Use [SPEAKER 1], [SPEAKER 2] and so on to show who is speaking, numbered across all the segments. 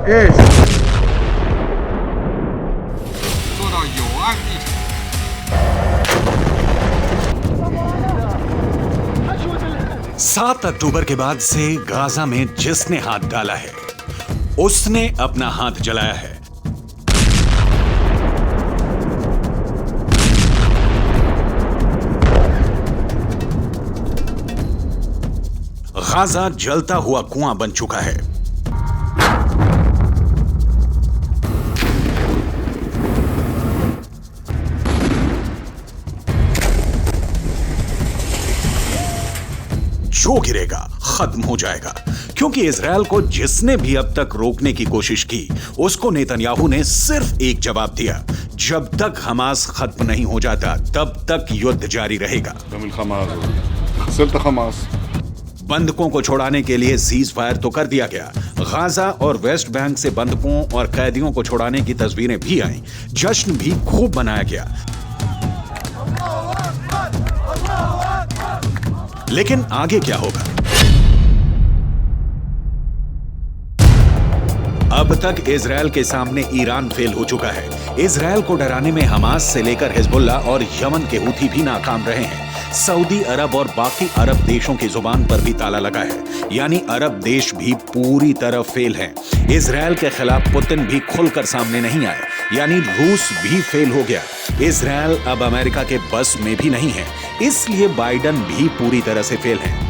[SPEAKER 1] is
[SPEAKER 2] 做到有案必查。
[SPEAKER 3] 7 अक्टूबर के बाद से गाजा में जिसने हाथ डाला है उसने अपना हाथ जलाया है। गाजा जलता हुआ कुआं बन चुका है। जो गिरेगा खत्म हो जाएगा, क्योंकि इजरायल को जिसने भी अब तक रोकने की कोशिश की उसको नेतन्याहू ने सिर्फ एक जवाब दिया, जब तक हमास खत्म नहीं हो जाता तब तक युद्ध जारी रहेगा। बंधकों को छोड़ाने के लिए सीज फायर तो कर दिया गया। गाजा और वेस्ट बैंक से बंधकों और कैदियों को छोड़ाने की तस्वीरें भी आईं। जश्न भी खूब मनाया गया। लेकिन आगे क्या होगा? अब तक इजरायल के सामने ईरान फेल हो चुका है। इजरायल को डराने में हमास से लेकर हिजबुल्लाह और यमन के हूथी भी नाकाम रहे हैं। सऊदी अरब और बाकी अरब देशों की जुबान पर भी ताला लगा है, यानी अरब देश भी पूरी तरह फेल हैं। इजरायल के खिलाफ पुतिन भी खुलकर सामने नहीं आए, यानी रूस भी फेल हो गया। इजरायल अब अमेरिका के बस में भी नहीं है, इसलिए बाइडन भी पूरी तरह से फेल है।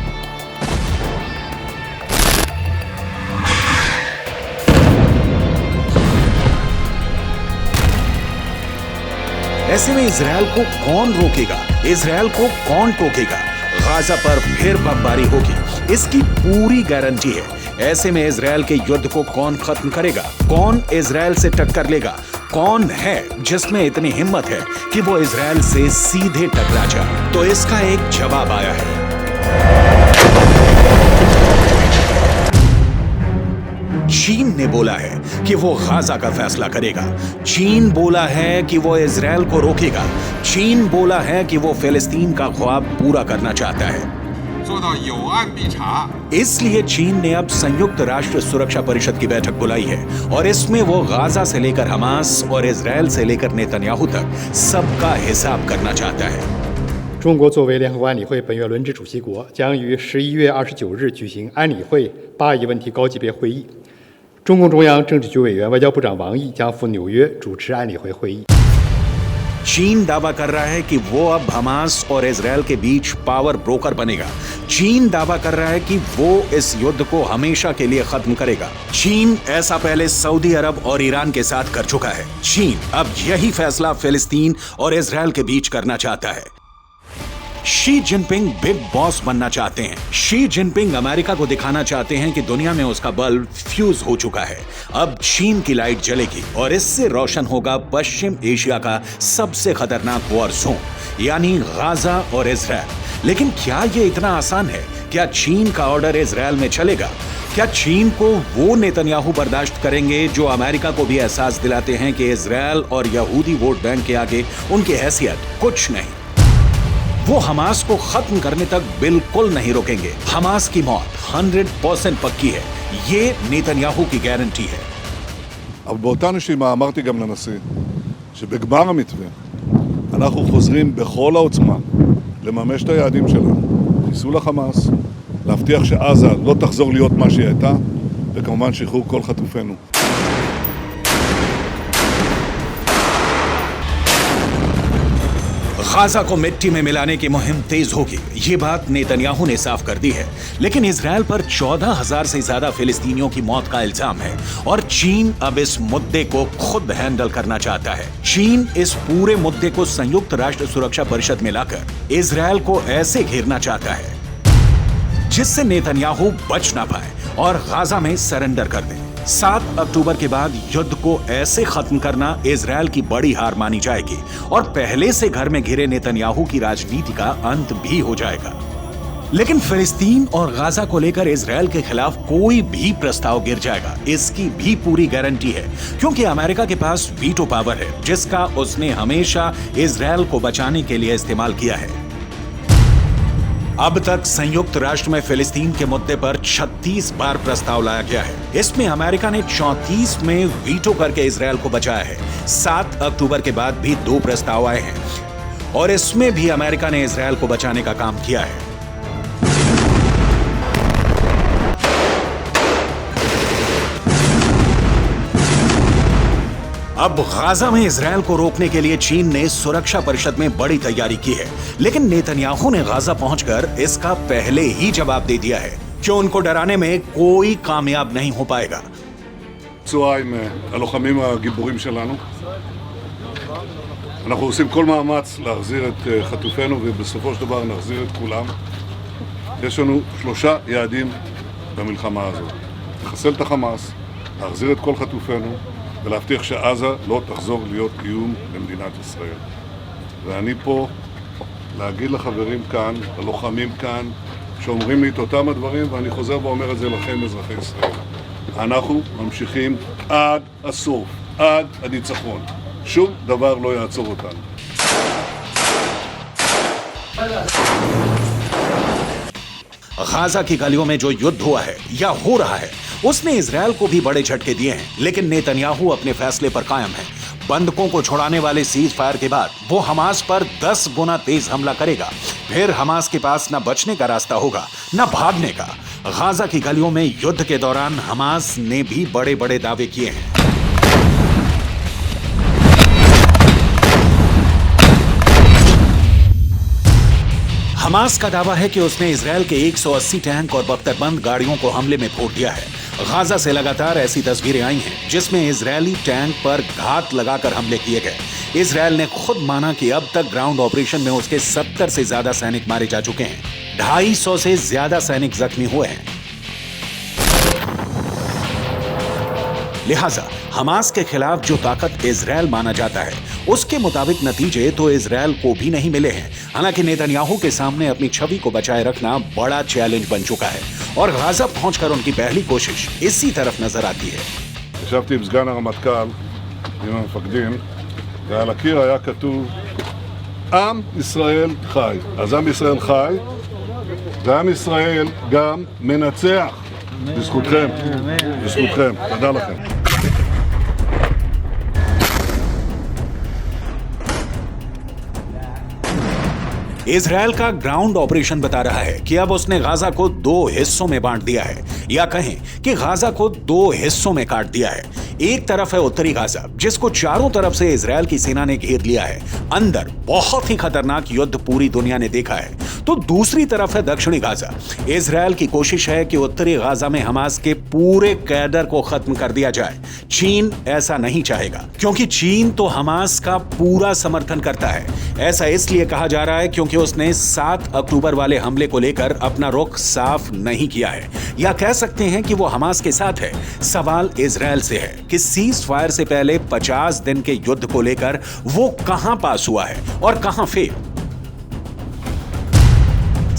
[SPEAKER 3] ऐसे में इजरायल को कौन रोकेगा? इजरायल को कौन टोकेगा? गाजा पर फिर बमबारी होगी, इसकी पूरी गारंटी है। ऐसे में इजरायल के युद्ध को कौन खत्म करेगा? कौन इजरायल से टक्कर लेगा? कौन है जिसमें इतनी हिम्मत है कि वो इजरायल से सीधे टकरा जाए? तो इसका एक जवाब आया है। चीन ने बोला है कि वो गाजा का फैसला करेगा। चीन बोला है कि वो इजरायल को रोकेगा। चीन बोला है कि वो फिलिस्तीन का ख्वाब पूरा करना चाहता है।
[SPEAKER 2] 做到有案必查。
[SPEAKER 3] इसलिए चीन ने अब संयुक्त राष्ट्र सुरक्षा परिषद की बैठक बुलाई है और इसमें वो गाजा से लेकर हमास और इजरायल से लेकर नेतन्याहू तक सबका हिसाब करना चाहता है।
[SPEAKER 4] 中国作为联合国安理会本月轮值主席国，将于11月29日举行安理会巴以问题高级别会议。中共中央政治局委员、外交部长王毅将赴纽约主持安理会会议。
[SPEAKER 3] चीन दावा कर रहा है कि वो अब हमास और इजरायल के बीच पावर ब्रोकर बनेगा। चीन दावा कर रहा है कि वो इस युद्ध को हमेशा के लिए खत्म करेगा। चीन ऐसा पहले सऊदी अरब और ईरान के साथ कर चुका है। चीन अब यही फैसला फिलिस्तीन और इजरायल के बीच करना चाहता है। शी जिनपिंग बिग बॉस बनना चाहते हैं। शी जिनपिंग अमेरिका को दिखाना चाहते हैं कि दुनिया में उसका बल्ब फ्यूज हो चुका है। अब चीन की लाइट जलेगी और इससे रोशन होगा पश्चिम एशिया का सबसे खतरनाक वॉर जोन, यानी गाजा और इजरायल। लेकिन क्या ये इतना आसान है? क्या चीन का ऑर्डर इजरायल में चलेगा? क्या चीन को वो नेतन्याहू बर्दाश्त करेंगे जो अमेरिका को भी एहसास दिलाते हैं कि इजरायल और यहूदी वोट बैंक के आगे उनकी हैसियत कुछ नहीं? वो हमास को खत्म करने तक बिल्कुल नहीं रोकेंगे। हमास की मौत 100% पक्की है, ये नेतन्याहू की गारंटी है।
[SPEAKER 5] אבל באותה נשימה אמרתי גם לנשיא שבגמר המתווה אנחנו חוזרים בכל העוצמה לממש את היעדים שלנו, חיסול החמאס, להבטיח שעזה לא תחזור להיות מה שהיא הייתה, וכמובן שחרור כל חטופינו.
[SPEAKER 3] गाजा को मिट्टी में मिलाने की मुहिम तेज होगी, ये बात नेतन्याहू ने साफ कर दी है। लेकिन इजरायल पर 14,000 से ज्यादा फिलिस्तीनियों की मौत का इल्जाम है और चीन अब इस मुद्दे को खुद हैंडल करना चाहता है। चीन इस पूरे मुद्दे को संयुक्त राष्ट्र सुरक्षा परिषद में लाकर इजरायल को ऐसे घेरना चाहता है जिससे नेतन्याहू बच ना पाए और गाजा में सरेंडर कर दे। 7 अक्टूबर के बाद युद्ध को ऐसे खत्म करना इजरायल की बड़ी हार मानी जाएगी और पहले से घर में घिरे नेतन्याहू की राजनीति का अंत भी हो जाएगा। लेकिन फिलिस्तीन और गाजा को लेकर इजरायल के खिलाफ कोई भी प्रस्ताव गिर जाएगा, इसकी भी पूरी गारंटी है, क्योंकि अमेरिका के पास वीटो पावर है जिसका उसने हमेशा इजरायल को बचाने के लिए इस्तेमाल किया है। अब तक संयुक्त राष्ट्र में फिलिस्तीन के मुद्दे पर 36 बार प्रस्ताव लाया गया है। इसमें अमेरिका ने 34 में वीटो करके इजरायल को बचाया है। 7 अक्टूबर के बाद भी 2 प्रस्ताव आए हैं और इसमें भी अमेरिका ने इजरायल को बचाने का काम किया है। अब गाजा में इजरायल को रोकने के लिए चीन ने सुरक्षा परिषद में बड़ी तैयारी की है, लेकिन नेतन्याहू ने गाजा पहुंचकर इसका पहले ही जवाब दे दिया है कि उनको डराने में कोई कामयाब नहीं हो पाएगा।
[SPEAKER 5] פצועה עם הלוחמים הגיבורים שלנו. אנחנו עושים כל מאמץ להחזיר את חטופינו ובסופו של דבר נחזיר את כולם. יש לנו 3 יעדים במלחמה הזאת. לחסל את החמאס, להחזיר את כל חטופינו ולהבטיח שעזה לא תחזור להיות איום למדינת ישראל. ואני פה להגיד לחברים כאן, ללוחמים כאן, שאומרים לי את אותם הדברים, ואני חוזר ואומר את זה לכם, אזרחי ישראל. אנחנו ממשיכים עד הסוף, עד הניצחון. שום דבר לא יעצור אותנו.
[SPEAKER 3] गाजा की गलियों में जो युद्ध हुआ है या हो रहा है, उसने इजरायल को भी बड़े झटके दिए हैं, लेकिन नेतन्याहू अपने फैसले पर कायम है। बंधकों को छुड़ाने वाले सीज फायर के बाद वो हमास पर 10 गुना तेज हमला करेगा। फिर हमास के पास न बचने का रास्ता होगा न भागने का। गाजा की गलियों में युद्ध के दौरान हमास ने भी बड़े बड़े दावे किए हैं। हमास का दावा है कि उसने इजरायल के 180 टैंक और बख्तरबंद गाड़ियों को हमले में फोड़ दिया है। गाजा से लगातार ऐसी तस्वीरें आई हैं जिसमें इजरायली टैंक पर घात लगाकर हमले किए गए। इजरायल ने खुद माना कि अब तक ग्राउंड ऑपरेशन में उसके 70 से ज्यादा सैनिक मारे जा चुके हैं, 250 से ज्यादा सैनिक जख्मी हुए हैं। लिहाजा हमास के खिलाफ जो ताकत इजरायल माना जाता है, उसके मुताबिक नतीजे तो इजरायल को भी नहीं मिले हैं। हालांकि नेतन्याहू के सामने अपनी छवि को बचाए रखना बड़ा चैलेंज बन चुका है और गाजा पहुंचकर उनकी पहली कोशिश इसी तरफ नजर आती है।
[SPEAKER 5] ישבתי עם סגן הרמטכ"ל, עם המפקדים, ועל הקיר היה כתוב עם ישראל חי. אז עם ישראל חי, ועם ישראל גם מנצח. בזכותכם, בזכותכם. תודה לכם.
[SPEAKER 3] इजरायल का ग्राउंड ऑपरेशन बता रहा है कि अब उसने गाजा को 2 हिस्सों में बांट दिया है, या कहें कि गाजा को 2 हिस्सों में काट दिया है। एक तरफ है उत्तरी गाजा, जिसको चारों तरफ से इजरायल की सेना ने घेर लिया है। अंदर बहुत ही खतरनाक युद्ध पूरी दुनिया ने देखा है। तो दूसरी तरफ है दक्षिणी गाजा। इजरायल की कोशिश है कि उत्तरी गाजा में हमास के पूरे कैडर को खत्म कर दिया जाए। चीन ऐसा नहीं चाहेगा, क्योंकि चीन तो हमास का पूरा समर्थन करता है। ऐसा इसलिए कहा जा रहा है क्योंकि उसने 7 अक्टूबर वाले हमले को लेकर अपना रुख साफ नहीं किया है, या कह सकते हैं कि वो हमास के साथ है। सवाल इजरायल से है कि सीज फायर से पहले 50 दिन के युद्ध को लेकर वो कहां पास हुआ है और कहां फेल।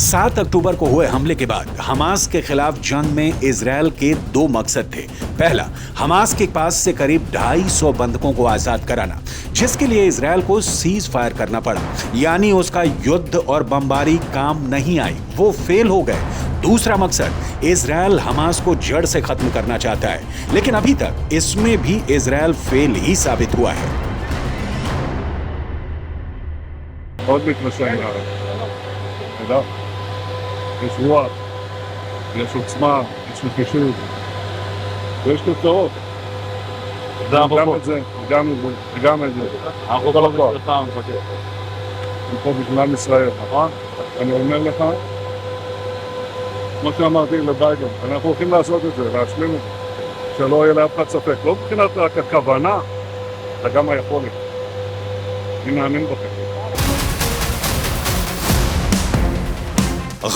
[SPEAKER 3] 7 अक्टूबर को हुए हमले के बाद हमास के खिलाफ जंग में इजरायल के 2 मकसद थे। पहला, हमास के पास से करीब 250 बंधकों को आजाद कराना, जिसके लिए इजरायल को सीज फायर करना पड़ा, यानी उसका युद्ध और बमबारी काम नहीं आई, वो फेल हो गए। दूसरा मकसद, इजरायल हमास को जड़ से खत्म करना चाहता है, लेकिन अभी तक इसमें भी इजरायल फेल ही साबित हुआ है।
[SPEAKER 5] עוד מתנשאים לארץ. תדע, יש רוח, יש עוצמה, יש נחישות, ויש תוצאות. גם את זה, גם את זה. אנחנו כל הכוח. אני פה בשביל עם ישראל, נכון? אני אומר לך, כמו שאמרתי לביידן, אנחנו הולכים לעשות את זה, להשלים את זה, שלא יהיה לאף אחד ספק. לא מבחינת רק הכוונה, אלא גם היכולת. אני מאמין בכם.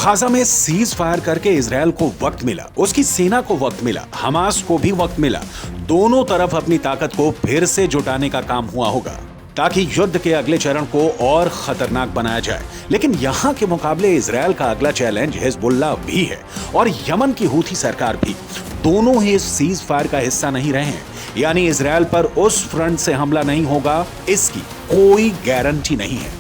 [SPEAKER 3] गाजा में सीज फायर करके इजरायल को वक्त मिला, उसकी सेना को वक्त मिला, हमास को भी वक्त मिला। दोनों तरफ अपनी ताकत को फिर से जुटाने का काम हुआ होगा, ताकि युद्ध के अगले चरण को और खतरनाक बनाया जाए। लेकिन यहां के मुकाबले इजरायल का अगला चैलेंज हिजबुल्लाह भी है और यमन की हूथी सरकार भी। दोनों ही इस सीज फायर का हिस्सा नहीं रहे हैं, यानी इजरायल पर उस फ्रंट से हमला नहीं होगा, इसकी कोई गारंटी नहीं है।